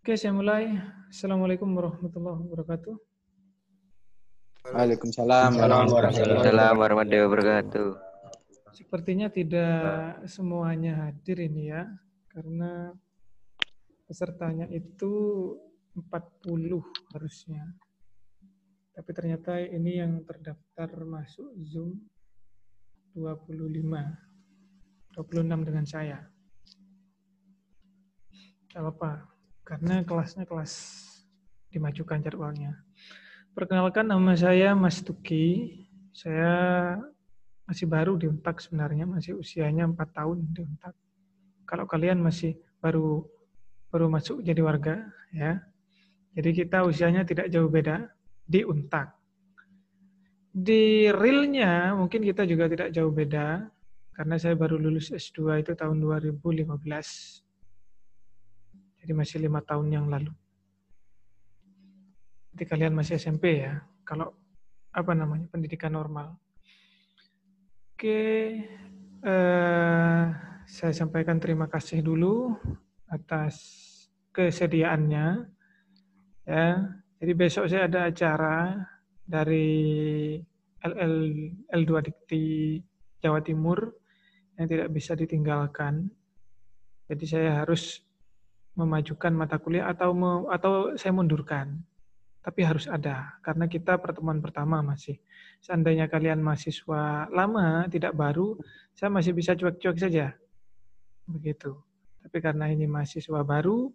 Oke, saya mulai. Assalamualaikum warahmatullahi wabarakatuh. Waalaikumsalam Salam warahmatullahi warahmatullahi wabarakatuh. wabarakatuh. Sepertinya tidak semuanya hadir ini ya, karena pesertanya itu 40 harusnya. Tapi ternyata ini yang terdaftar masuk Zoom 25, 26 dengan saya. Tidak apa-apa, karena kelasnya kelas dimajukan jadwalnya. Perkenalkan, nama saya Mas Tuki. Saya masih baru di Untak sebenarnya, masih usianya 4 tahun di Untak. Kalau kalian masih baru masuk jadi warga, ya. Jadi kita usianya tidak jauh beda di Untak. Di realnya mungkin kita juga tidak jauh beda, karena saya baru lulus S2 itu tahun 2015. Jadi masih 5 tahun yang lalu. Jadi kalian masih SMP ya, kalau pendidikan normal. Oke, saya sampaikan terima kasih dulu atas kesediaannya. Ya, jadi besok saya ada acara dari L2 Dikti Jawa Timur yang tidak bisa ditinggalkan. Jadi saya harus memajukan mata kuliah atau saya mundurkan. Tapi harus ada, karena kita pertemuan pertama masih. Seandainya kalian mahasiswa lama, tidak baru, saya masih bisa cuek-cuek saja. Begitu. Tapi karena ini mahasiswa baru,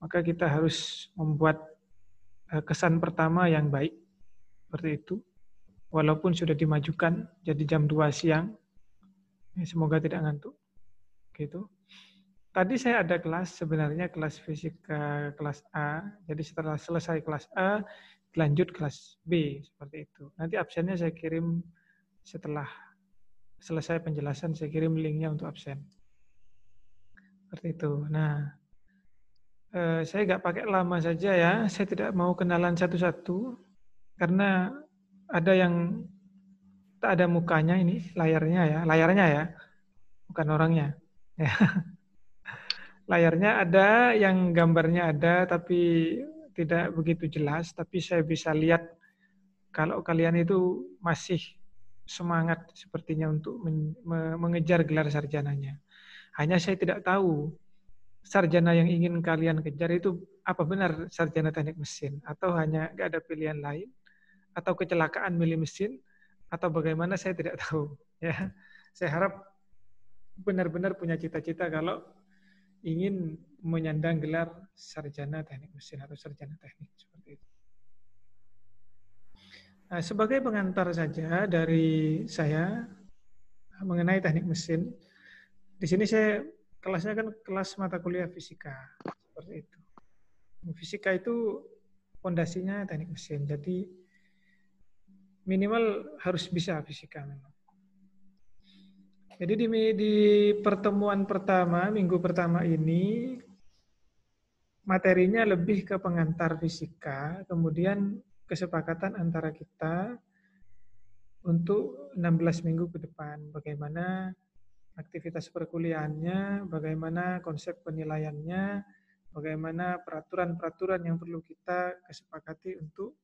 maka kita harus membuat kesan pertama yang baik. Seperti itu. Walaupun sudah dimajukan jadi jam 2 siang. Semoga tidak ngantuk. Gitu. Tadi saya ada kelas, sebenarnya kelas fisika kelas A. Jadi setelah selesai kelas A, lanjut kelas B, seperti itu. Nanti absennya saya kirim setelah selesai penjelasan, saya kirim linknya untuk absen. Seperti itu. Nah, saya nggak pakai lama saja ya, saya tidak mau kenalan satu-satu, karena ada yang tak ada mukanya ini, layarnya ya, bukan orangnya. Ya. Layarnya ada, yang gambarnya ada, tapi tidak begitu jelas. Tapi saya bisa lihat kalau kalian itu masih semangat sepertinya untuk mengejar gelar sarjananya. Hanya saya tidak tahu sarjana yang ingin kalian kejar itu apa benar sarjana teknik mesin, atau hanya nggak ada pilihan lain, atau kecelakaan milih mesin, atau bagaimana saya tidak tahu. Ya, saya harap benar-benar punya cita-cita kalau ingin menyandang gelar sarjana teknik mesin atau sarjana teknik seperti itu. Nah, sebagai pengantar saja dari saya mengenai teknik mesin, di sini saya kelasnya kan kelas mata kuliah fisika seperti itu. Fisika itu fondasinya teknik mesin, jadi minimal harus bisa fisika memang. Jadi di pertemuan pertama, minggu pertama ini, materinya lebih ke pengantar fisika, kemudian kesepakatan antara kita untuk 16 minggu ke depan. Bagaimana aktivitas perkuliahannya, bagaimana konsep penilaiannya, bagaimana peraturan-peraturan yang perlu kita kesepakati untuk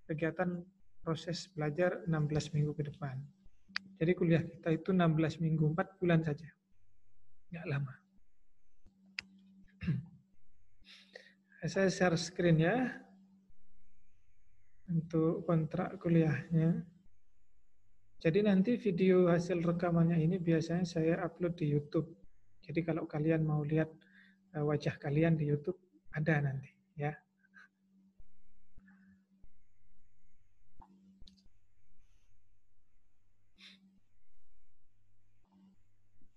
kegiatan proses belajar 16 minggu ke depan. Jadi kuliah kita itu 16 minggu, 4 bulan saja. Nggak lama. Saya share screen ya untuk kontrak kuliahnya. Jadi nanti video hasil rekamannya ini biasanya saya upload di YouTube. Jadi kalau kalian mau lihat wajah kalian di YouTube, ada nanti ya.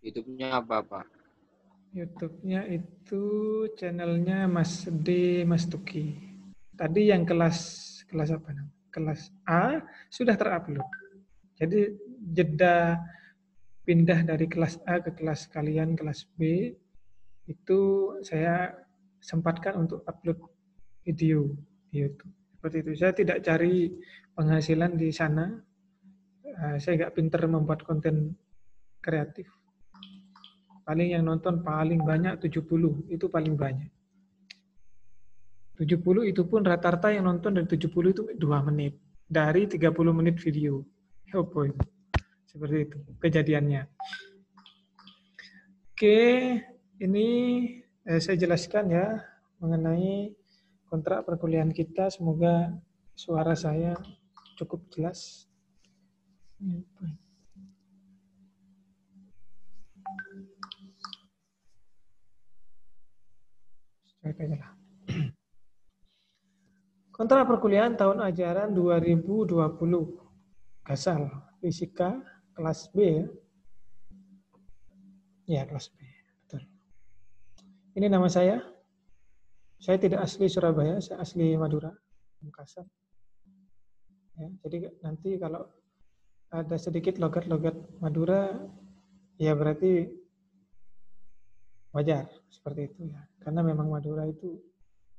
YouTube-nya apa, Pak? YouTube-nya itu channelnya Mas D Mas Tuki. Tadi yang kelas apa namanya? Kelas A sudah terupload. Jadi jeda pindah dari kelas A ke kelas kalian kelas B itu saya sempatkan untuk upload video di YouTube. Seperti itu. Saya tidak cari penghasilan di sana. Saya nggak pinter membuat konten kreatif. Paling yang nonton paling banyak 70, itu paling banyak. 70 itu pun rata-rata yang nonton dari 70 itu 2 menit. Dari 30 menit video. Oh boy. Seperti itu kejadiannya. Oke, ini saya jelaskan ya mengenai kontrak perkuliahan kita. Semoga suara saya cukup jelas. Kontrak perkuliahan tahun ajaran 2020. Gasal, fisika kelas B ya. Ya, kelas B. Betul. Ini nama saya. Saya tidak asli Surabaya, saya asli Madura, Makassar. Ya, jadi nanti kalau ada sedikit logat-logat Madura, ya berarti wajar seperti itu ya. Karena memang Madura itu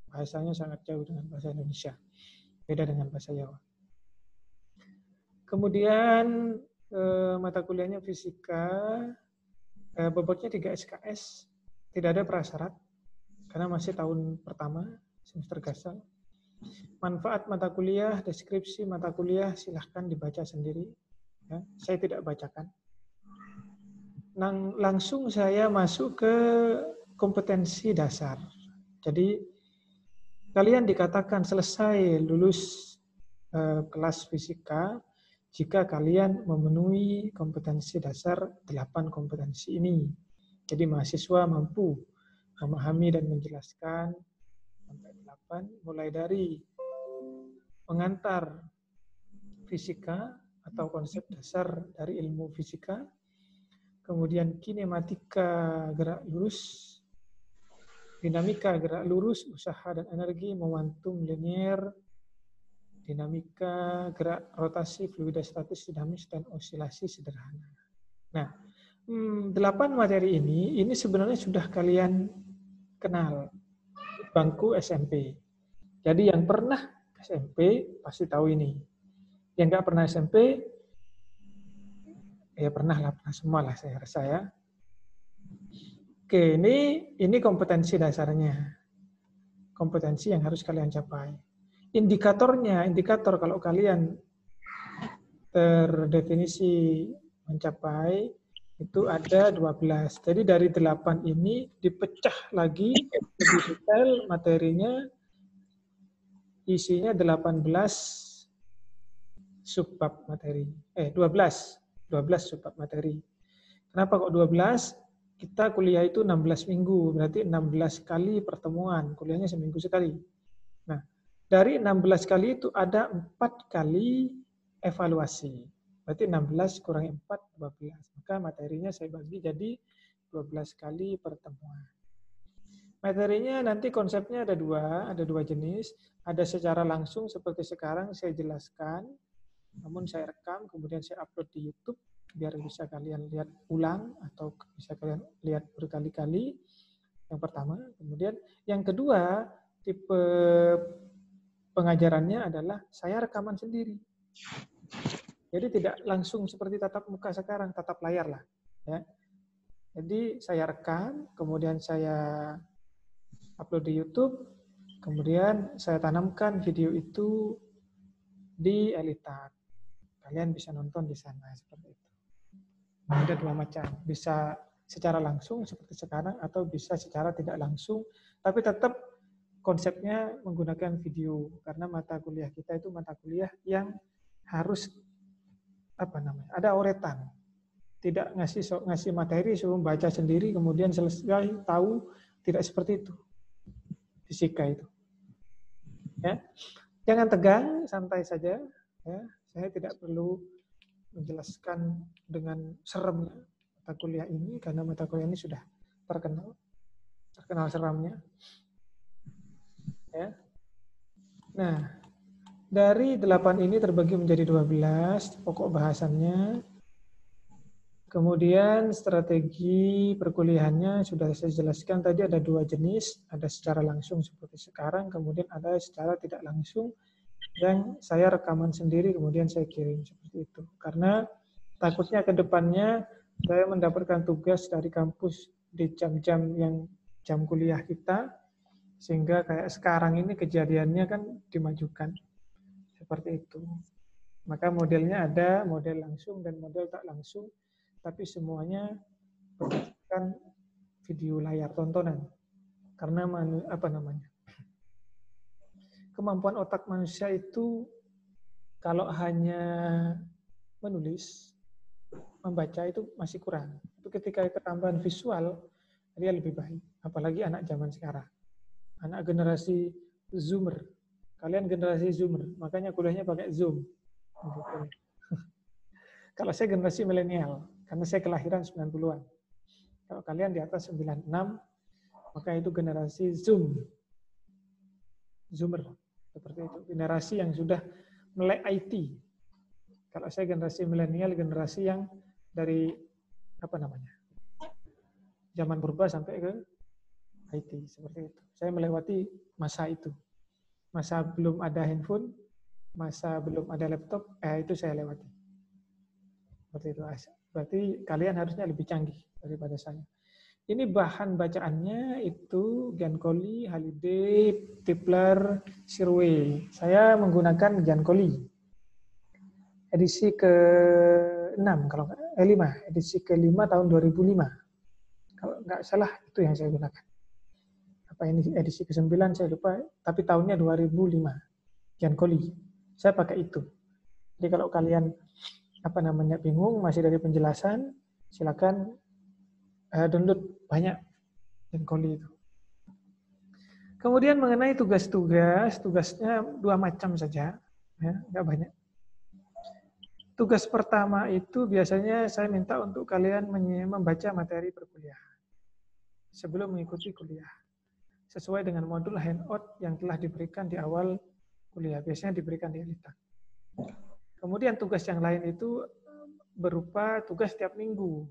bahasanya sangat jauh dengan bahasa Indonesia. Beda dengan bahasa Jawa. Kemudian mata kuliahnya fisika, bobotnya 3 SKS, tidak ada prasyarat, karena masih tahun pertama, semester gasal. Manfaat mata kuliah, deskripsi mata kuliah, silahkan dibaca sendiri. Ya, saya tidak bacakan. Langsung saya masuk ke kompetensi dasar. Jadi, kalian dikatakan selesai lulus kelas fisika jika kalian memenuhi kompetensi dasar 8 kompetensi ini. Jadi mahasiswa mampu memahami dan menjelaskan sampai 8, mulai dari pengantar fisika atau konsep dasar dari ilmu fisika, kemudian kinematika gerak lurus, dinamika gerak lurus, usaha dan energi, momentum linear, dinamika, gerak rotasi, fluidostatis, dinamis, dan osilasi sederhana. Nah, 8 materi ini sebenarnya sudah kalian kenal bangku SMP. Jadi yang pernah SMP pasti tahu ini. Yang nggak pernah SMP, ya pernah semua lah saya rasa ya. Oke, ini kompetensi dasarnya. Kompetensi yang harus kalian capai. Indikator kalau kalian terdefinisi mencapai itu ada 12. Jadi dari 8 ini dipecah lagi lebih detail materinya, isinya 18 subbab materi. 12 subbab materi. Kenapa kok 12? Kita kuliah itu 16 minggu, berarti 16 kali pertemuan, kuliahnya seminggu sekali. Nah, dari 16 kali itu ada 4 kali evaluasi. Berarti 16 kurangi 4, 12. Maka materinya saya bagi jadi 12 kali pertemuan. Materinya nanti konsepnya ada dua jenis. Ada secara langsung seperti sekarang saya jelaskan, namun saya rekam, kemudian saya upload di YouTube, biar bisa kalian lihat ulang atau bisa kalian lihat berkali-kali. Yang pertama. Kemudian yang kedua, tipe pengajarannya adalah saya rekaman sendiri. Jadi tidak langsung seperti tatap muka sekarang, tatap layar lah. Ya. Jadi saya rekam, kemudian saya upload di YouTube, kemudian saya tanamkan video itu di Elitar. Kalian bisa nonton di sana seperti itu. Ada 2 macam, bisa secara langsung seperti sekarang atau bisa secara tidak langsung, tapi tetap konsepnya menggunakan video karena mata kuliah kita itu mata kuliah yang harus ada uretan. Tidak ngasih materi suruh baca sendiri kemudian selesai tahu, tidak seperti itu. Fisika itu. Ya. Jangan tegang, santai saja ya. Saya tidak perlu menjelaskan dengan seremnya mata kuliah ini karena mata kuliah ini sudah terkenal seramnya. Ya. Nah, dari 8 ini terbagi menjadi 12 pokok bahasannya. Kemudian strategi perkuliahannya sudah saya jelaskan tadi ada 2 jenis, ada secara langsung seperti sekarang, kemudian ada secara tidak langsung yang saya rekaman sendiri kemudian saya kirim seperti itu. Karena takutnya ke depannya saya mendapatkan tugas dari kampus di jam-jam yang jam kuliah kita, Sehingga kayak sekarang ini kejadiannya kan dimajukan. Seperti itu. Maka modelnya ada model langsung dan model tak langsung, tapi semuanya berdasarkan video layar tontonan. Karena kemampuan otak manusia itu kalau hanya menulis, membaca itu masih kurang. Tapi ketika ketambahan visual, dia lebih baik. Apalagi anak zaman sekarang. Anak generasi Zoomer. Kalian generasi Zoomer, makanya kuliahnya pakai Zoom. Kalau saya generasi milenial, karena saya kelahiran 90-an. Kalau kalian di atas 96, maka itu generasi Zoom. Zoomer. Seperti itu. Generasi yang sudah melek IT. Kalau saya generasi milenial, generasi yang dari zaman purba sampai ke IT. Seperti itu. Saya melewati masa itu. Masa belum ada handphone, masa belum ada laptop, itu saya lewati. Seperti itu. Berarti kalian harusnya lebih canggih daripada saya. Ini bahan bacaannya itu Giancoli, Halliday, Tipler, Sirway. Saya menggunakan Giancoli. Edisi ke-6 kalau 5, edisi ke-5 tahun 2005. Kalau nggak salah itu yang saya gunakan. Apa ini edisi ke-9 saya lupa, tapi tahunnya 2005. Giancoli. Saya pakai itu. Jadi kalau kalian bingung masih dari penjelasan, silakan download banyak Giancoli itu. Kemudian mengenai tugas-tugas, tugasnya 2 macam saja, ya, nggak banyak. Tugas pertama itu biasanya saya minta untuk kalian membaca materi perkuliahan sebelum mengikuti kuliah. Sesuai dengan modul handout yang telah diberikan di awal kuliah. Biasanya diberikan di Elita. Kemudian tugas yang lain itu berupa tugas tiap minggu.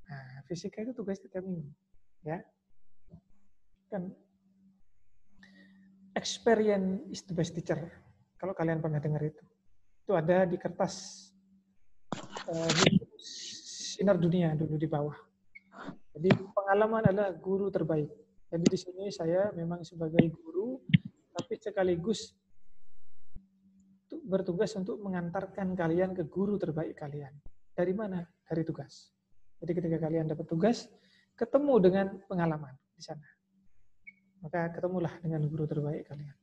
Nah, fisika itu tugas tiap minggu. Ya. Kan experience is the best teacher. Kalau kalian pernah dengar itu. Itu ada di kertas sinar dunia dulu di bawah. Jadi pengalaman adalah guru terbaik. Jadi di sini saya memang sebagai guru, tapi sekaligus bertugas untuk mengantarkan kalian ke guru terbaik kalian. Dari mana? Dari tugas. Jadi ketika kalian dapat tugas, ketemu dengan pengalaman di sana. Maka ketemulah dengan guru terbaik kalian.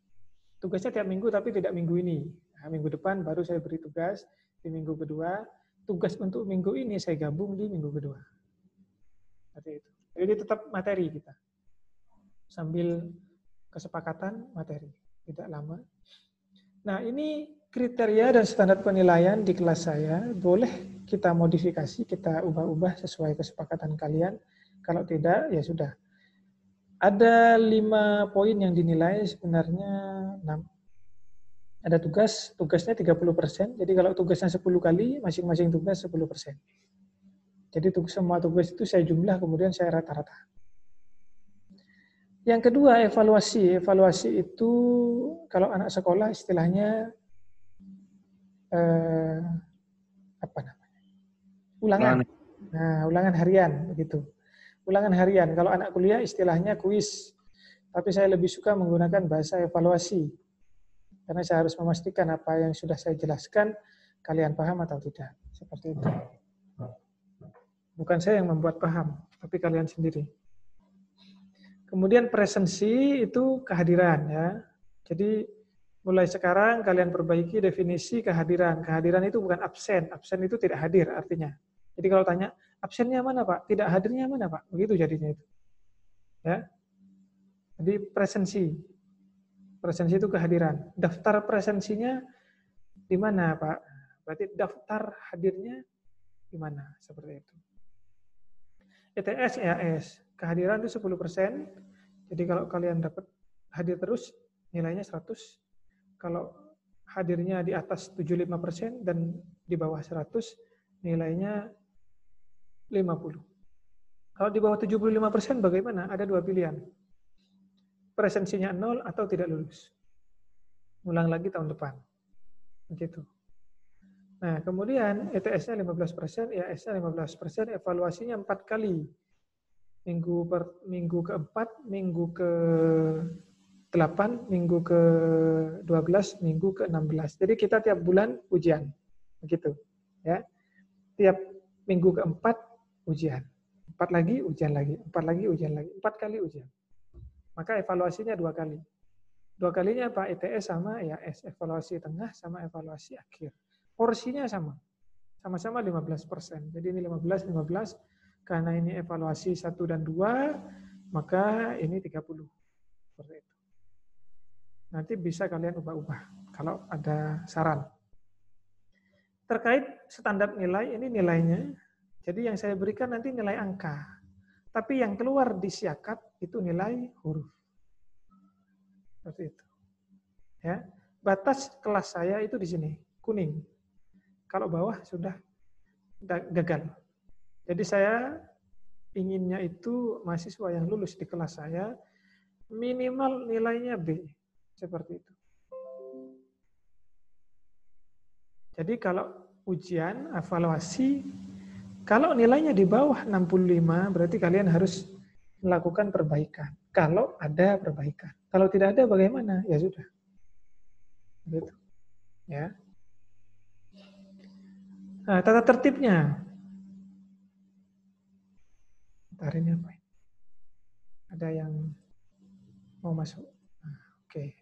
Tugasnya tiap minggu, tapi tidak minggu ini. Nah, minggu depan baru saya beri tugas di minggu kedua. Tugas untuk minggu ini saya gabung di minggu kedua. Seperti itu. Jadi tetap materi kita. Sambil kesepakatan materi. Tidak lama. Nah, ini kriteria dan standar penilaian di kelas saya. Boleh kita modifikasi, kita ubah-ubah sesuai kesepakatan kalian. Kalau tidak, ya sudah. Ada 5 poin yang dinilai, sebenarnya 6. Ada tugasnya 30%. Jadi kalau tugasnya 10 kali, masing-masing tugas 10%. Jadi semua tugas itu saya jumlah, kemudian saya rata-rata. Yang kedua, evaluasi. Evaluasi itu kalau anak sekolah istilahnya ulangan. Nah, ulangan harian begitu. Ulangan harian. Kalau anak kuliah istilahnya kuis. Tapi saya lebih suka menggunakan bahasa evaluasi. Karena saya harus memastikan apa yang sudah saya jelaskan kalian paham atau tidak. Seperti itu. Bukan saya yang membuat paham, tapi kalian sendiri. Kemudian presensi itu kehadiran ya. Jadi mulai sekarang kalian perbaiki definisi kehadiran. Kehadiran itu bukan absen. Absen itu tidak hadir artinya. Jadi kalau tanya absennya mana Pak? Tidak hadirnya mana Pak? Begitu jadinya itu. Ya. Jadi presensi. Presensi itu kehadiran. Daftar presensinya di mana Pak? Berarti daftar hadirnya di mana? Seperti itu. ETS, EAS. Kehadiran itu 10%. Jadi kalau kalian dapat hadir terus, nilainya 100. Kalau hadirnya di atas 75% dan di bawah 100, nilainya 50. Kalau di bawah 75% bagaimana? Ada 2 pilihan. Presensinya 0 atau tidak lulus. Ulang lagi tahun depan. Begitu. Nah, kemudian ETS-nya 15%, EAS-nya 15%, evaluasinya 4 kali. Minggu keempat, minggu ke 8, minggu ke-12, minggu ke-16. Jadi kita tiap bulan ujian. Begitu. Ya. Tiap minggu ke-4 ujian. 4 lagi ujian lagi, 4 lagi ujian lagi, 4 kali ujian. Maka evaluasinya 2 kali. 2 kalinya apa? ITS sama IAS, evaluasi tengah sama evaluasi akhir. Porsinya sama. Sama-sama 15%. Jadi ini 15, 15. Karena ini evaluasi 1 dan 2, maka ini 30. Seperti itu. Nanti bisa kalian ubah-ubah kalau ada saran. Terkait standar nilai, ini nilainya. Jadi yang saya berikan nanti nilai angka. Tapi yang keluar di siakap itu nilai huruf. Seperti itu. Ya. Batas kelas saya itu di sini, kuning. Kalau bawah sudah gagal. Jadi saya inginnya itu mahasiswa yang lulus di kelas saya minimal nilainya B. Seperti itu. Jadi kalau ujian, evaluasi, kalau nilainya di bawah 65, berarti kalian harus melakukan perbaikan. Kalau ada perbaikan. Kalau tidak ada bagaimana? Ya sudah. Gitu. Ya. Nah, tata tertibnya. Bentar, ini apa? Ada yang mau masuk. Nah, oke.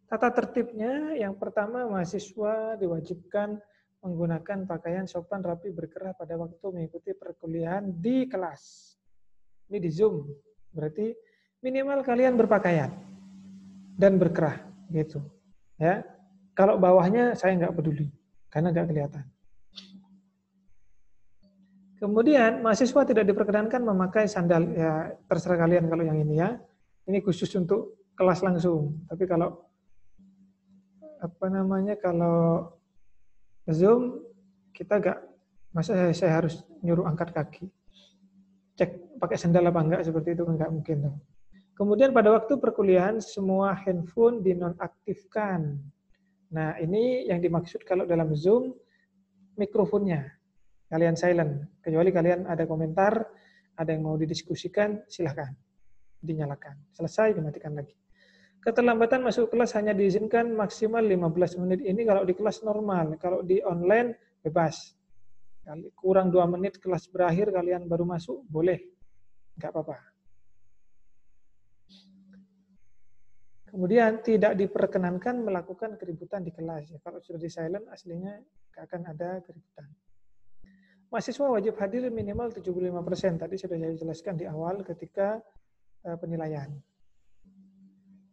Tata tertibnya, yang pertama mahasiswa diwajibkan menggunakan pakaian sopan, rapi, berkerah pada waktu mengikuti perkuliahan di kelas. Ini di Zoom, berarti minimal kalian berpakaian dan berkerah, gitu. Ya, kalau bawahnya saya nggak peduli, karena nggak kelihatan. Kemudian mahasiswa tidak diperkenankan memakai sandal, ya terserah kalian kalau yang ini ya. Ini khusus untuk kelas langsung, tapi kalau kalau Zoom kita nggak, masa saya harus nyuruh angkat kaki, cek pakai sandal apa enggak, seperti itu nggak mungkin. Kemudian pada waktu perkuliahan semua handphone dinonaktifkan. Nah ini yang dimaksud kalau dalam Zoom mikrofonnya kalian silent, kecuali kalian ada komentar, ada yang mau didiskusikan, silahkan dinyalakan. Selesai dimatikan lagi. Keterlambatan masuk kelas hanya diizinkan maksimal 15 menit. Ini kalau di kelas normal. Kalau di online, bebas. Kurang 2 menit kelas berakhir, kalian baru masuk, boleh. Nggak apa-apa. Kemudian tidak diperkenankan melakukan keributan di kelas. Kalau sudah di silent, aslinya nggak akan ada keributan. Mahasiswa wajib hadir minimal 75%. Tadi sudah saya jelaskan di awal ketika penilaian.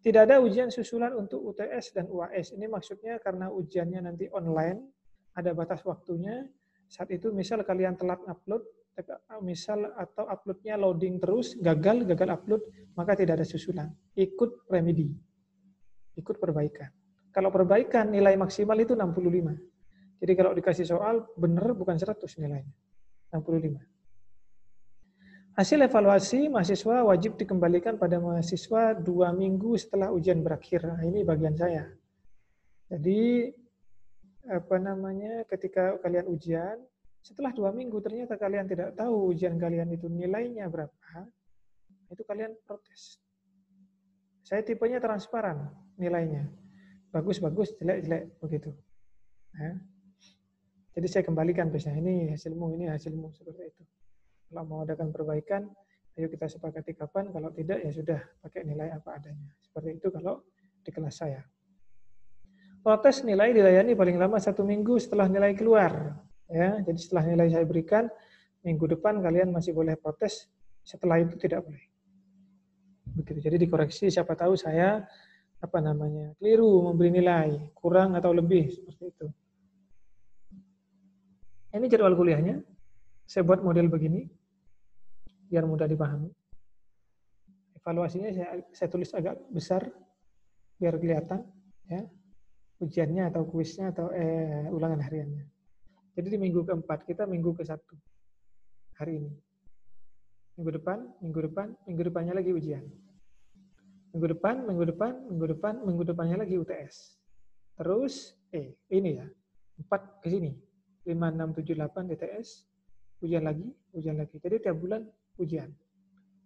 Tidak ada ujian susulan untuk UTS dan UAS. Ini maksudnya karena ujiannya nanti online, ada batas waktunya. Saat itu misal kalian telat upload, misal atau uploadnya loading terus, gagal upload, maka tidak ada susulan. Ikut remedi, ikut perbaikan. Kalau perbaikan nilai maksimal itu 65. Jadi kalau dikasih soal, benar bukan 100 nilainya, 65. Hasil evaluasi mahasiswa wajib dikembalikan pada mahasiswa 2 minggu setelah ujian berakhir. Nah, ini bagian saya. Jadi ketika kalian ujian, setelah 2 minggu ternyata kalian tidak tahu ujian kalian itu nilainya berapa, itu kalian protes. Saya tipenya transparan nilainya. Bagus-bagus, jelek-jelek, begitu. Nah, jadi saya kembalikan biasanya, ini hasilmu, seperti itu. Kalau mau adakan perbaikan, ayo kita sepakati kapan. Kalau tidak, ya sudah pakai nilai apa adanya. Seperti itu kalau di kelas saya. Protes nilai dilayani paling lama 1 minggu setelah nilai keluar. Ya, jadi setelah nilai saya berikan, minggu depan kalian masih boleh protes. Setelah itu tidak boleh. Begitu. Jadi dikoreksi. Siapa tahu saya keliru memberi nilai, kurang atau lebih seperti itu. Ini jadwal kuliahnya. Saya buat model begini, biar mudah dipahami. Evaluasinya saya tulis agak besar, biar kelihatan, ya, ujiannya atau kuisnya atau ulangan hariannya. Jadi di minggu ke-4, kita minggu ke-1 hari ini. Minggu depannya lagi ujian. Minggu depannya lagi UTS. Terus, ini ya, 4 ke sini. 5, 6, 7, 8 DTS, ujian lagi. Jadi tiap bulan ujian.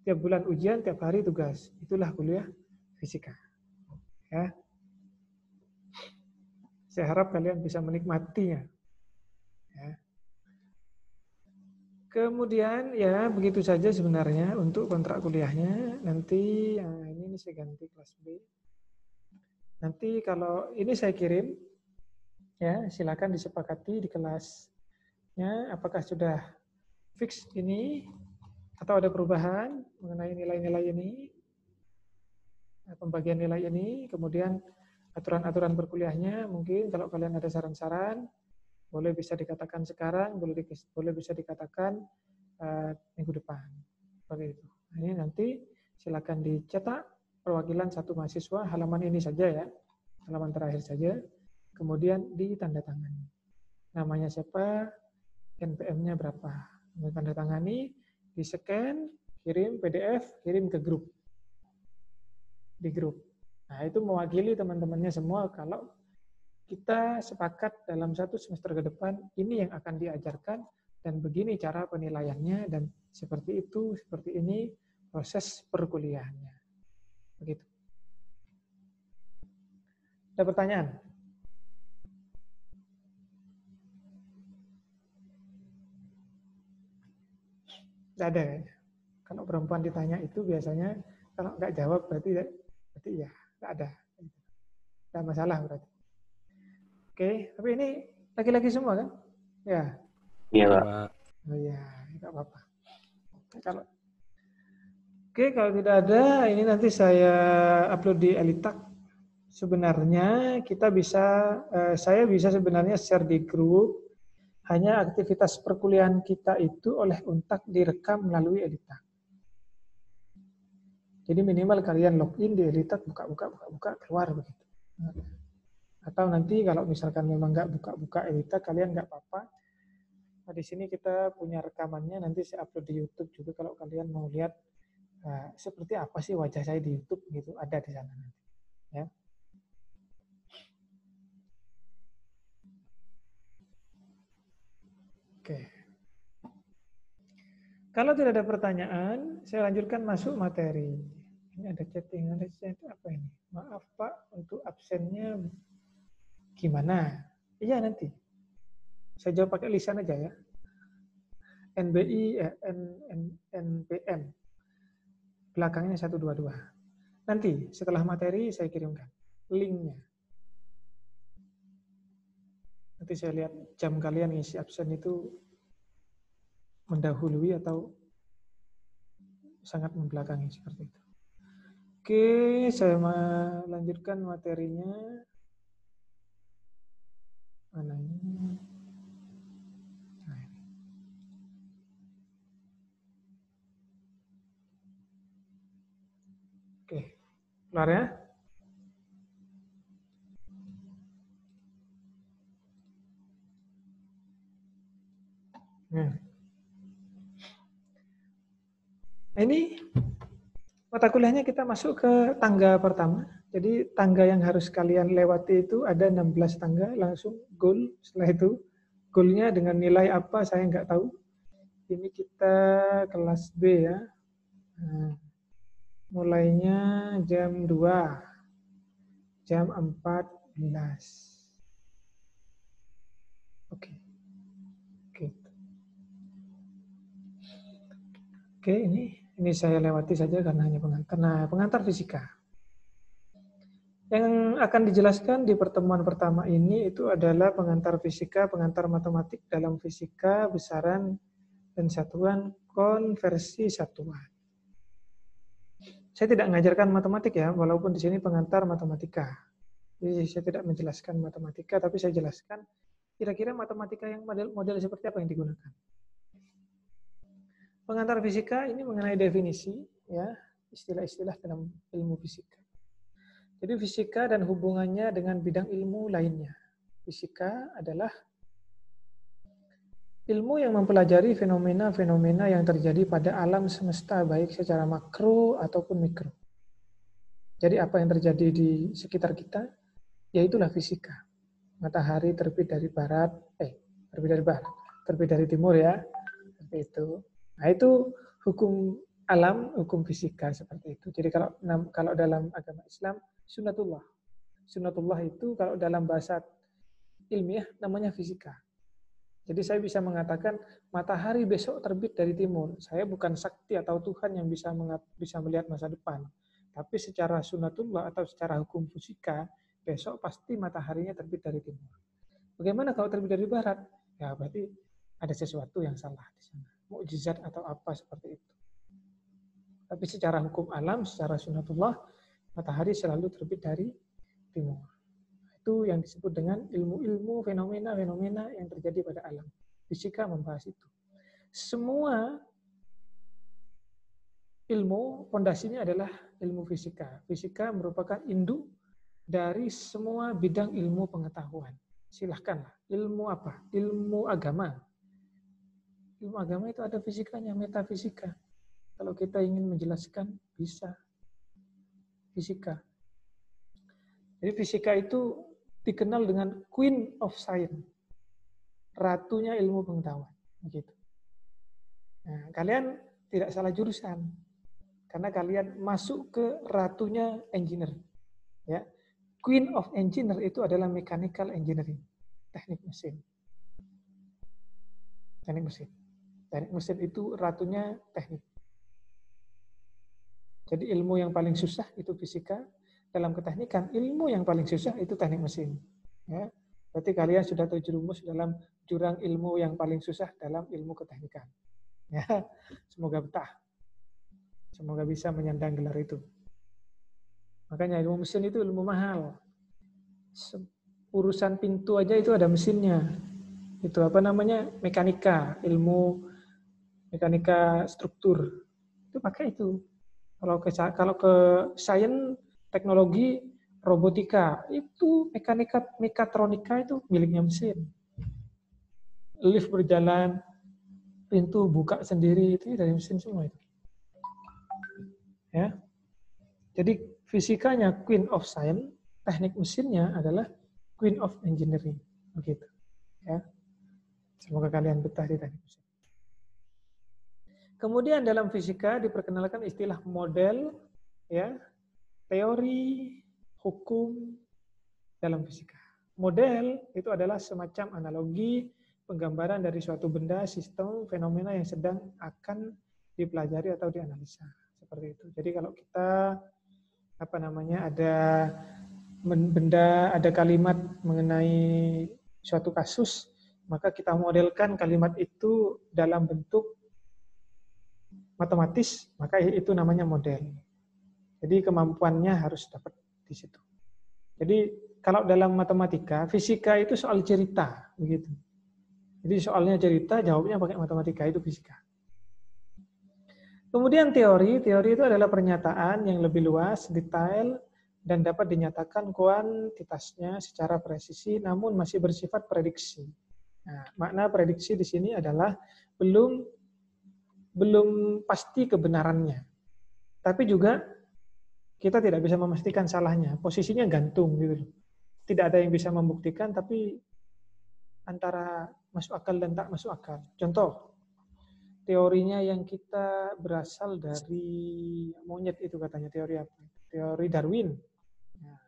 Tiap bulan ujian, tiap hari tugas. Itulah kuliah fisika. Ya. Saya harap kalian bisa menikmatinya. Ya. Kemudian ya begitu saja sebenarnya untuk kontrak kuliahnya. Nanti ini saya ganti kelas B. Nanti kalau ini saya kirim, ya silakan disepakati di kelasnya apakah sudah fix ini atau ada perubahan mengenai nilai-nilai ini, pembagian nilai ini, kemudian aturan-aturan berkuliahnya. Mungkin kalau kalian ada saran-saran, boleh bisa dikatakan sekarang, boleh bisa dikatakan minggu depan. Seperti itu. Ini nanti silakan dicetak perwakilan satu mahasiswa halaman ini saja ya, halaman terakhir saja, kemudian ditandatangani. Namanya siapa, NPM-nya berapa, ditandatangani, di-scan, kirim PDF, kirim ke grup. Di grup. Nah, itu mewakili teman-temannya semua kalau kita sepakat dalam satu semester ke depan ini yang akan diajarkan dan begini cara penilaiannya dan seperti itu, seperti ini proses perkuliahannya. Begitu. Ada pertanyaan? Tidak ada. Kalau perempuan ditanya itu biasanya kalau nggak jawab berarti ya nggak ada. Tidak masalah berarti. Oke, tapi ini laki-laki semua kan? Ya. Iya, Pak. Oh iya, nggak apa-apa. Kalau tidak ada, ini nanti saya upload di Elitak. Sebenarnya kita bisa, saya bisa sebenarnya share di grup. Hanya aktivitas perkuliahan kita itu oleh Untak direkam melalui Elitak. Jadi minimal kalian login di Elitak, buka, keluar begitu. Atau nanti kalau misalkan memang nggak buka Elitak, kalian nggak apa-apa. Nah, di sini kita punya rekamannya, nanti saya upload di YouTube juga kalau kalian mau lihat seperti apa sih wajah saya di YouTube gitu, ada di sana nanti. Ya. Oke. Kalau tidak ada pertanyaan, saya lanjutkan masuk materi. Ini ada chatting, apa ini? Maaf Pak, untuk absennya gimana? Iya nanti. Saya jawab pakai lisan aja ya. NBI, NPM. Belakangnya 122. Nanti setelah materi saya kirimkan linknya. Nanti saya lihat jam kalian ngisi absen itu mendahului atau sangat membelakangi seperti itu. Oke, saya melanjutkan materinya. Mana ini? Nah, ini. Oke, keluar ya. Nah, ini mata kuliahnya kita masuk ke tangga pertama. Jadi tangga yang harus kalian lewati itu ada 16 tangga, langsung goal. Setelah itu, goalnya dengan nilai apa saya nggak tahu. Ini kita kelas B ya. Nah, mulainya jam 2. Jam 14. Oke. Oke, ini saya lewati saja karena hanya pengantar. Nah, pengantar fisika. Yang akan dijelaskan di pertemuan pertama ini itu adalah pengantar fisika, pengantar matematik dalam fisika, besaran dan satuan, konversi satuan. Saya tidak mengajarkan matematik ya, walaupun di sini pengantar matematika. Jadi saya tidak menjelaskan matematika, tapi saya jelaskan kira-kira matematika yang model seperti apa yang digunakan. Pengantar fisika ini mengenai definisi, ya, istilah-istilah dalam ilmu fisika. Jadi fisika dan hubungannya dengan bidang ilmu lainnya. Fisika adalah ilmu yang mempelajari fenomena-fenomena yang terjadi pada alam semesta, baik secara makro ataupun mikro. Jadi apa yang terjadi di sekitar kita, yaitulah fisika. Matahari terbit dari barat, terbit dari timur ya, seperti itu. Nah itu hukum alam, hukum fisika seperti itu. Jadi kalau dalam agama Islam, sunnatullah, Sunnatullah itu kalau dalam bahasa ilmiah namanya fisika. Jadi saya bisa mengatakan matahari besok terbit dari timur. Saya bukan sakti atau Tuhan yang bisa melihat masa depan. Tapi secara sunnatullah atau secara hukum fisika, besok pasti mataharinya terbit dari timur. Bagaimana kalau terbit dari barat? Ya berarti ada sesuatu yang salah di sana. Mukjizat atau apa seperti itu. Tapi secara hukum alam, secara sunnatullah, matahari selalu terbit dari timur. Itu yang disebut dengan ilmu-ilmu, fenomena-fenomena yang terjadi pada alam. Fisika membahas itu. Semua ilmu, fondasinya adalah ilmu fisika. Fisika merupakan induk dari semua bidang ilmu pengetahuan. Silahkanlah. Ilmu apa? Ilmu agama. Ilmu agama itu ada fisikanya, metafisika. Kalau kita ingin menjelaskan, bisa. Fisika. Jadi fisika itu dikenal dengan Queen of Science, ratunya ilmu pengetahuan. Begitu. Nah, kalian tidak salah jurusan, karena kalian masuk ke ratunya engineer. Ya, Queen of Engineer itu adalah mechanical engineering, teknik mesin. Teknik mesin. Teknik mesin itu ratunya teknik. Jadi ilmu yang paling susah itu fisika. Dalam keteknikan, ilmu yang paling susah itu teknik mesin. Ya, berarti kalian sudah terjerumus dalam jurang ilmu yang paling susah dalam ilmu keteknikan. Ya, semoga betah. Semoga bisa menyandang gelar itu. Makanya ilmu mesin itu ilmu mahal. Urusan pintu aja itu ada mesinnya. Itu apa namanya? Mekanika, ilmu mekanika struktur. Itu pakai itu. Kalau ke sains, teknologi, robotika, itu mekatronika itu miliknya mesin. Lift berjalan, pintu buka sendiri, itu dari mesin semua itu. Ya. Jadi fisikanya Queen of Science, teknik mesinnya adalah Queen of Engineering. Begitu. Ya. Semoga kalian betah di teknik mesin. Kemudian dalam fisika diperkenalkan istilah model, ya, teori, hukum dalam fisika. Model itu adalah semacam analogi penggambaran dari suatu benda, sistem, fenomena yang sedang akan dipelajari atau dianalisa. Seperti itu. Jadi kalau kita ada benda, ada kalimat mengenai suatu kasus, maka kita modelkan kalimat itu dalam bentuk matematis, maka itu namanya model. Jadi kemampuannya harus dapat di situ. Jadi kalau dalam matematika, fisika itu soal cerita, begitu. Jadi soalnya cerita, jawabnya pakai matematika, itu fisika. Kemudian teori itu adalah pernyataan yang lebih luas, detail, dan dapat dinyatakan kuantitasnya secara presisi, namun masih bersifat prediksi. Nah, makna prediksi di sini adalah belum pasti kebenarannya. Tapi juga kita tidak bisa memastikan salahnya. Posisinya gantung gitu. Tidak ada yang bisa membuktikan, tapi antara masuk akal dan tak masuk akal. Contoh, teorinya yang kita berasal dari monyet itu katanya, teori apa? Teori Darwin. Nah,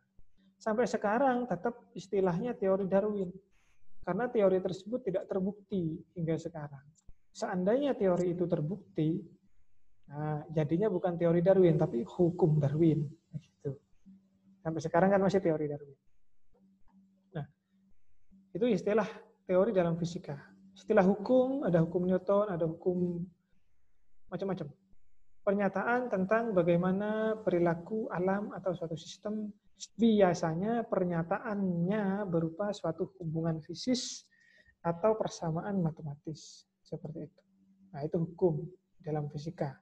sampai sekarang tetap istilahnya teori Darwin. Karena teori tersebut tidak terbukti hingga sekarang. Seandainya teori itu terbukti, nah, jadinya bukan teori Darwin, tapi hukum Darwin. Gitu. Sampai sekarang kan masih teori Darwin. Nah, itu istilah teori dalam fisika. Istilah hukum, ada hukum Newton, ada hukum macam-macam. Pernyataan tentang bagaimana perilaku alam atau suatu sistem, biasanya pernyataannya berupa suatu hubungan fisis atau persamaan matematis. Seperti itu. Nah, itu hukum dalam fisika.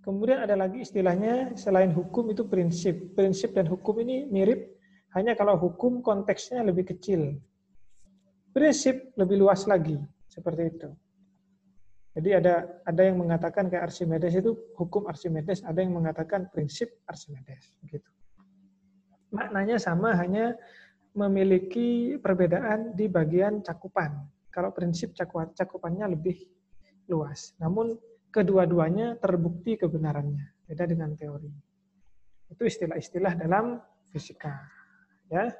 Kemudian ada lagi istilahnya, selain hukum itu prinsip. Prinsip dan hukum ini mirip, hanya kalau hukum konteksnya lebih kecil. Prinsip lebih luas lagi, seperti itu. Jadi ada yang mengatakan kayak Archimedes itu hukum Archimedes, ada yang mengatakan prinsip Archimedes. Begitu. Maknanya sama, hanya memiliki perbedaan di bagian cakupan. Kalau prinsip cakupannya lebih luas. Namun kedua-duanya terbukti kebenarannya. Beda dengan teori. Itu istilah-istilah dalam fisika. Ya.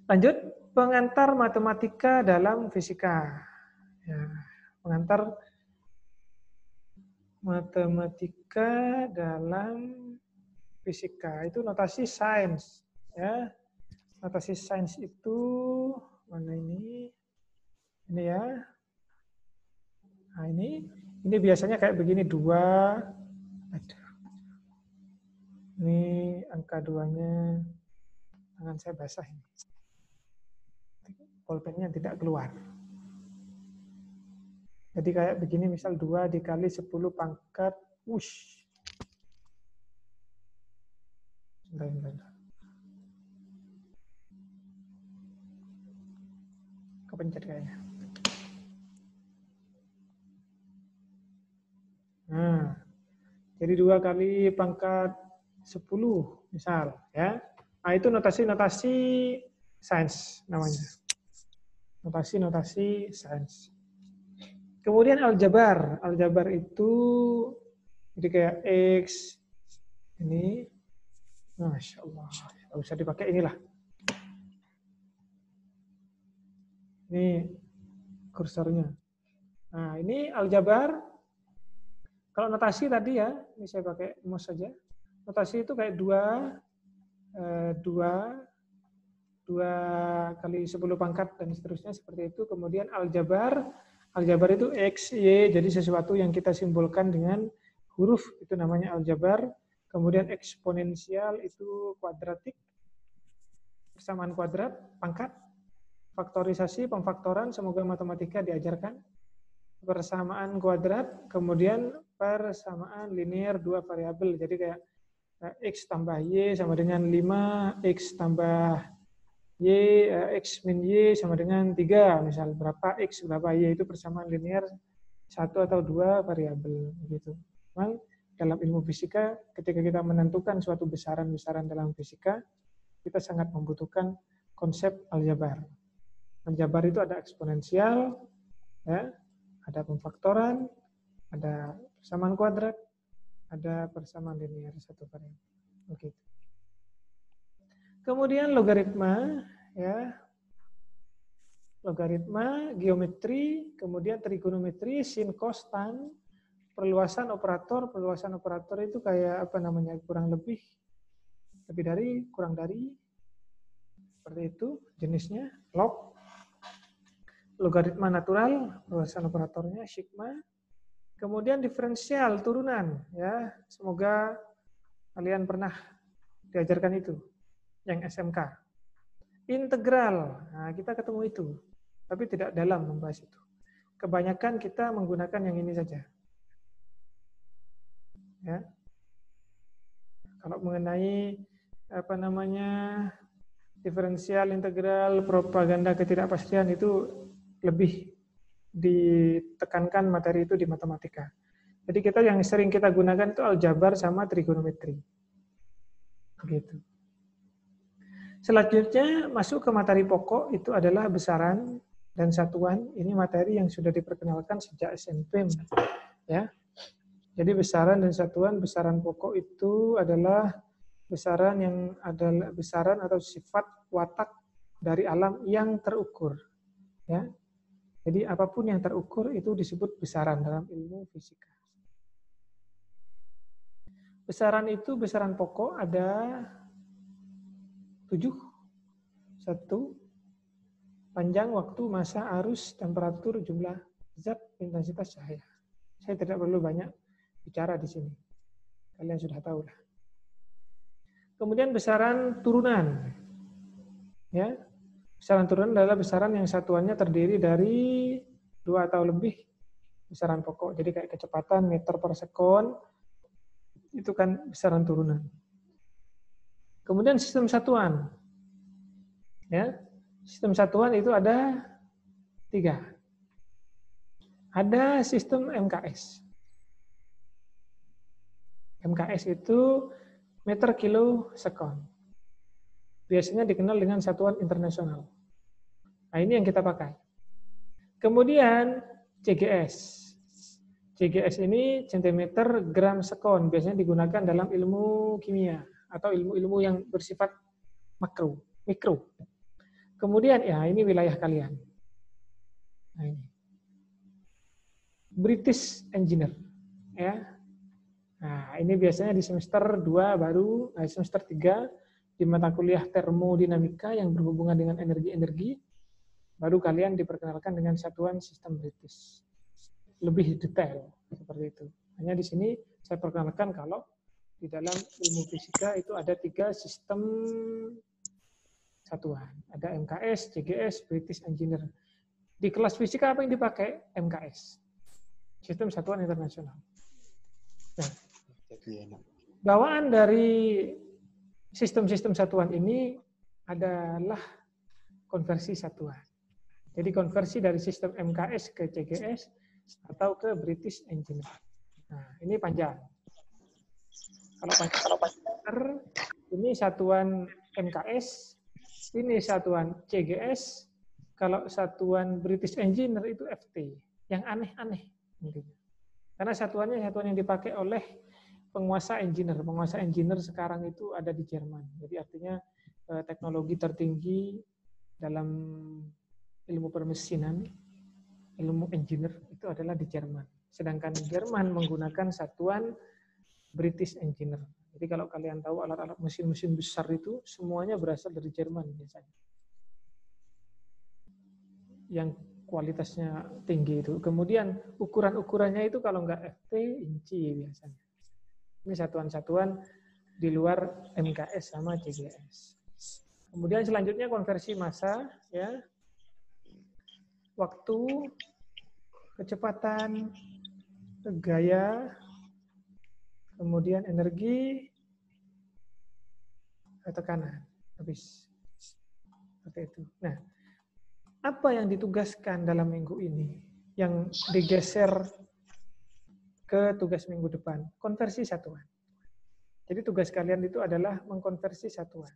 Lanjut, pengantar matematika dalam fisika. Ya, pengantar matematika dalam fisika itu notasi sains. Ya, notasi sains itu mana ini? Ini ya. Nah ini biasanya kayak begini 2. Aduh. Ini angka 2-nya. Tangan saya basah ini. Pulpennya tidak keluar. Jadi kayak begini, misal 2 dikali 10 pangkat, wush. Bentar. Kepencet kayaknya. Nah, jadi 2 kali pangkat 10, misal. Ya. Nah, itu notasi-notasi sains namanya. Notasi-notasi sains. Kemudian aljabar. Aljabar itu jadi kayak X, ini, Masya Allah, nggak usah dipakai inilah. Ini kursornya. Nah, ini aljabar. Kalau notasi tadi ya, ini saya pakai mouse saja. Notasi itu kayak 2 kali 10 pangkat dan seterusnya seperti itu. Kemudian aljabar itu X, Y, jadi sesuatu yang kita simbolkan dengan huruf, itu namanya aljabar. Kemudian eksponensial itu kuadratik, persamaan kuadrat, pangkat, faktorisasi, pemfaktoran, semoga matematika diajarkan. Persamaan kuadrat, kemudian persamaan linear 2 variabel. Jadi kayak X tambah Y sama dengan 5, X tambah Y, X min Y sama dengan 3, misal berapa X, berapa Y, itu persamaan linear 1 atau 2 variabel. Gitu. Memang dalam ilmu fisika, ketika kita menentukan suatu besaran-besaran dalam fisika, kita sangat membutuhkan konsep aljabar. Aljabar itu ada eksponensial, ya, ada pemfaktoran, ada persamaan kuadrat, ada persamaan linear 1 variabel. Begitu. Kemudian logaritma, ya, logaritma, geometri, kemudian trigonometri, sin, cos, tan, perluasan operator itu kayak apa namanya, kurang lebih dari, kurang dari, seperti itu jenisnya, log, logaritma natural, perluasan operatornya, sigma, kemudian diferensial turunan, ya, semoga kalian pernah diajarkan itu. Yang SMK. Integral, nah kita ketemu itu, tapi tidak dalam membahas itu. Kebanyakan kita menggunakan yang ini saja. Ya. Kalau mengenai apa namanya diferensial, integral, propaganda ketidakpastian itu lebih ditekankan materi itu di matematika. Jadi kita yang sering kita gunakan itu aljabar sama trigonometri. Begitu. Selanjutnya masuk ke materi pokok, itu adalah besaran dan satuan. Ini materi yang sudah diperkenalkan sejak SMP. Ya. Jadi besaran dan satuan, besaran pokok itu adalah besaran yang adalah besaran atau sifat watak dari alam yang terukur. Ya. Jadi apapun yang terukur itu disebut besaran dalam ilmu fisika. Besaran itu, besaran pokok ada 7. 1. Panjang, waktu, massa, arus, temperatur, jumlah zat, intensitas cahaya. Saya tidak perlu banyak bicara di sini. Kalian sudah tahu lah. Kemudian besaran turunan. Ya. Besaran turunan adalah besaran yang satuannya terdiri dari 2 atau lebih besaran pokok. Jadi kayak kecepatan meter per sekon, itu kan besaran turunan. Kemudian sistem satuan. Ya, sistem satuan itu ada 3. Ada sistem MKS. MKS itu meter kilo sekon. Biasanya dikenal dengan satuan internasional. Nah, ini yang kita pakai. Kemudian CGS. CGS ini centimeter gram sekon. Biasanya digunakan dalam ilmu kimia atau ilmu-ilmu yang bersifat makro, mikro. Kemudian ya ini wilayah kalian. Nah, ini. British Engineer, ya. Nah, ini biasanya di semester 2 baru, semester 3 di mata kuliah termodinamika yang berhubungan dengan energi-energi, baru kalian diperkenalkan dengan satuan sistem British. Lebih detail seperti itu. Hanya di sini saya perkenalkan kalau di dalam ilmu fisika itu ada 3 sistem satuan. Ada MKS, CGS, British Engineer. Di kelas fisika apa yang dipakai? MKS. Sistem Satuan Internasional. Nah, bawaan dari sistem-sistem satuan ini adalah konversi satuan. Jadi konversi dari sistem MKS ke CGS atau ke British Engineer. Nah, ini panjang. Kalau panjang, ini satuan MKS, ini satuan CGS, kalau satuan British Engineer itu FT, yang aneh-aneh. Karena satuannya satuan yang dipakai oleh penguasa engineer. Penguasa engineer sekarang itu ada di Jerman. Jadi artinya teknologi tertinggi dalam ilmu permesinan, ilmu engineer itu adalah di Jerman. Sedangkan Jerman menggunakan satuan British Engineer. Jadi kalau kalian tahu alat-alat mesin-mesin besar itu semuanya berasal dari Jerman biasanya. Yang kualitasnya tinggi itu. Kemudian ukuran-ukurannya itu kalau nggak FT, inci biasanya. Ini satuan-satuan di luar MKS sama CGS. Kemudian selanjutnya konversi massa, ya, waktu, kecepatan, gaya, kemudian energi, tekanan, habis. Seperti itu. Nah, apa yang ditugaskan dalam minggu ini yang digeser ke tugas minggu depan? Konversi satuan. Jadi tugas kalian itu adalah mengkonversi satuan.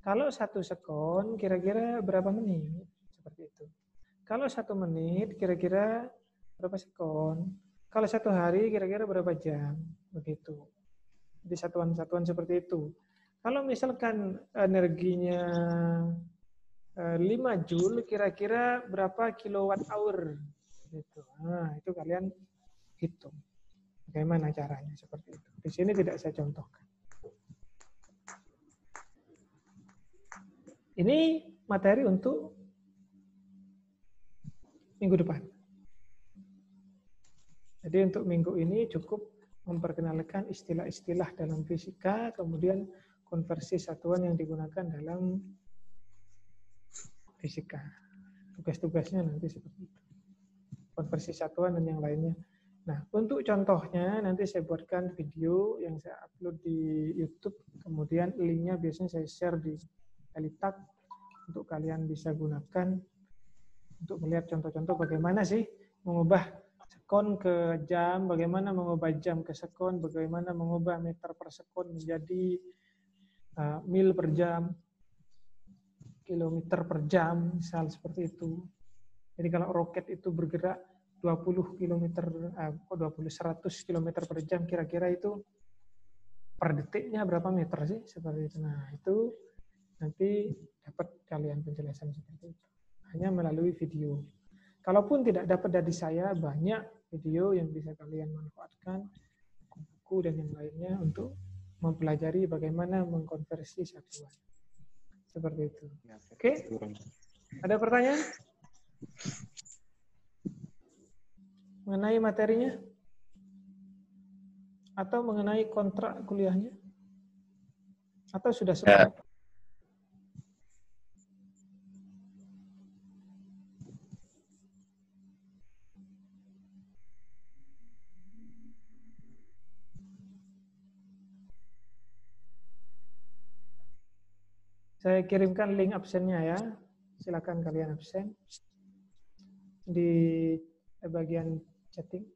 Kalau 1 sekon kira-kira berapa menit? Seperti itu. Kalau 1 menit kira-kira berapa sekon? Kalau 1 hari kira-kira berapa jam? Begitu. Jadi satuan-satuan seperti itu. Kalau misalkan energinya 5 Joule kira-kira berapa kilowatt hour gitu. Nah, itu kalian hitung. Bagaimana caranya seperti itu. Di sini tidak saya contohkan. Ini materi untuk minggu depan. Jadi untuk minggu ini cukup memperkenalkan istilah-istilah dalam fisika, kemudian konversi satuan yang digunakan dalam fisika. Tugas-tugasnya nanti seperti itu. Konversi satuan dan yang lainnya. Nah, untuk contohnya nanti saya buatkan video yang saya upload di YouTube. Kemudian linknya biasanya saya share di Elitak untuk kalian bisa gunakan untuk melihat contoh-contoh bagaimana sih mengubah sekon ke jam, bagaimana mengubah jam ke sekon, bagaimana mengubah meter per sekon menjadi mil per jam, kilometer per jam, misal seperti itu. Jadi kalau roket itu bergerak 20 km, 100 km per jam, kira-kira itu per detiknya berapa meter sih? Seperti itu. Nah, itu nanti dapat kalian penjelasan seperti itu. Hanya melalui video. Kalaupun tidak dapat dari saya, banyak video yang bisa kalian manfaatkan, buku dan yang lainnya untuk mempelajari bagaimana mengkonversi satuan. Seperti itu. Oke? Ada pertanyaan? Mengenai materinya? Atau mengenai kontrak kuliahnya? Atau sudah selesai? Ya. Saya kirimkan link absennya ya. Silakan kalian absen di bagian chatting.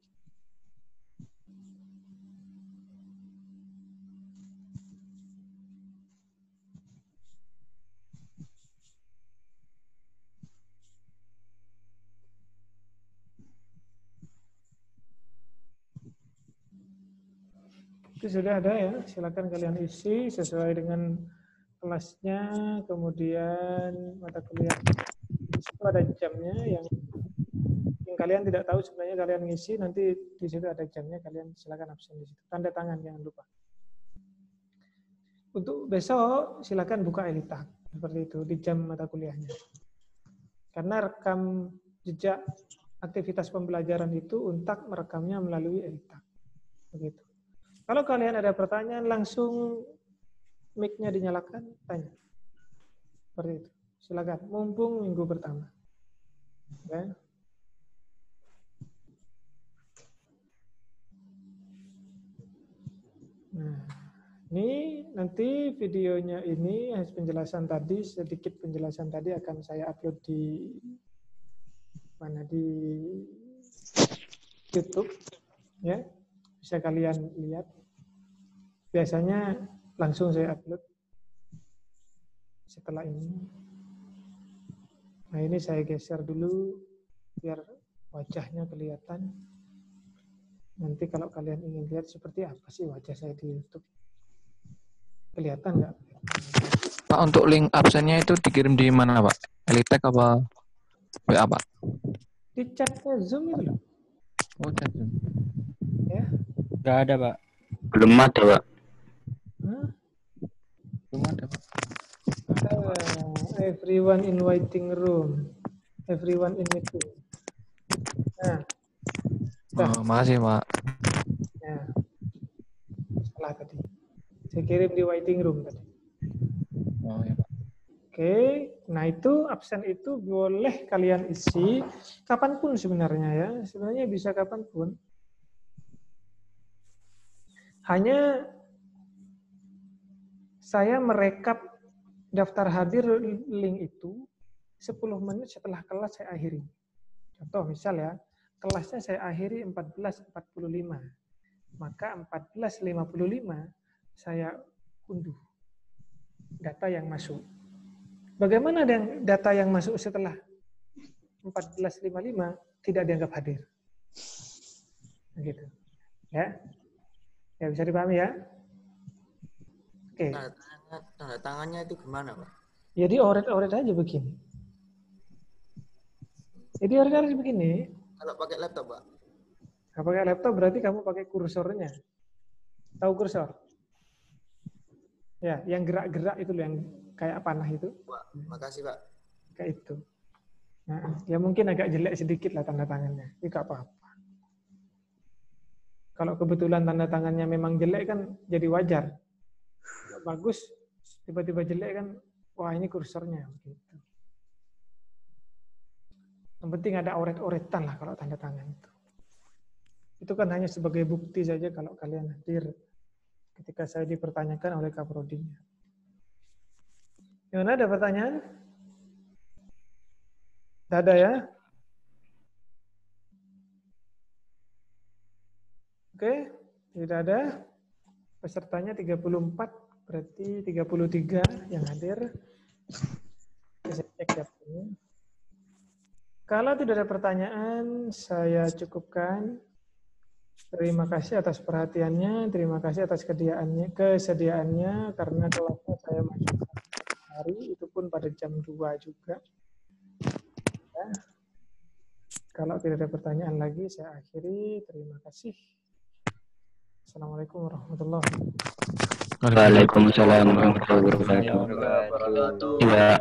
Itu sudah ada ya. Silakan kalian isi sesuai dengan kelasnya, kemudian mata kuliah. Di situ ada jamnya yang kalian tidak tahu sebenarnya kalian ngisi, nanti di situ ada jamnya, kalian silakan absen di situ. Tanda tangan jangan lupa. Untuk besok silakan buka Elita seperti itu di jam mata kuliahnya. Karena rekam jejak aktivitas pembelajaran itu Untak merekamnya melalui Elita. Begitu. Kalau kalian ada pertanyaan langsung mic-nya dinyalakan, tanya. Seperti itu. Silakan. Mumpung minggu pertama. Ya. Nah, ini nanti videonya ini penjelasan tadi, sedikit penjelasan tadi akan saya upload di mana di YouTube, ya bisa kalian lihat. Biasanya langsung saya upload setelah ini. Nah ini saya geser dulu biar wajahnya kelihatan. Nanti kalau kalian ingin lihat seperti apa sih wajah saya di YouTube, kelihatan nggak? Pak, untuk link absennya itu dikirim di mana, Pak? Elitek apa WA, Pak? Di chatnya Zoom itu loh. Oh, chat Zoom. Ya. Nggak ada, Pak. Belum ada, Pak. Hah? Belum ada, Pak. Everyone in waiting room. Everyone in meeting. Nah. Oh, makasih, Pak. Ya. Salah tadi. Saya kirim di waiting room tadi. Oh, ya, Pak. Oke, nah itu absen itu boleh kalian isi kapanpun sebenarnya ya. Sebenarnya bisa kapanpun. Hanya saya merekap daftar hadir link itu 10 menit setelah kelas saya akhiri. Contoh misal ya, kelasnya saya akhiri 14.45. Maka 14.55 saya unduh data yang masuk. Bagaimana dengan data yang masuk setelah 14.55 tidak dianggap hadir? Begitu. Ya. Ya bisa dipahami ya? Oke. Tanda tangannya itu gimana, Pak? Jadi oret-oret aja begini. Jadi oret-oret begini. Kalau pakai laptop, Pak? Kalau pakai laptop berarti kamu pakai kursornya. Tahu kursor? Ya, yang gerak-gerak itu loh, yang kayak panah itu. Pak, makasih, Pak. Kayak itu. Nah, ya mungkin agak jelek sedikit lah tanda tangannya. Ini gak apa-apa. Kalau kebetulan tanda tangannya memang jelek kan jadi wajar. Gak bagus, tiba-tiba jelek kan, wah ini kursornya. Gitu. Yang penting ada oret-oretan lah kalau tanda tangan itu. Itu kan hanya sebagai bukti saja kalau kalian hadir ketika saya dipertanyakan oleh Kaprodinya. Gimana, ada pertanyaan? Tidak ada ya? Oke, tidak ada. Pesertanya 34, berarti 33 yang hadir. Saya cek dapurnya. Kalau tidak ada pertanyaan, saya cukupkan. Terima kasih atas perhatiannya, terima kasih atas kesediaannya, karena kelasnya saya masuk hari, itu pun pada jam 2 juga. Ya. Kalau tidak ada pertanyaan lagi, saya akhiri. Terima kasih. Assalamualaikum warahmatullahi wabarakatuh. Waalaikumsalam warahmatullahi wabarakatuh. Wabarakatuh. Ya.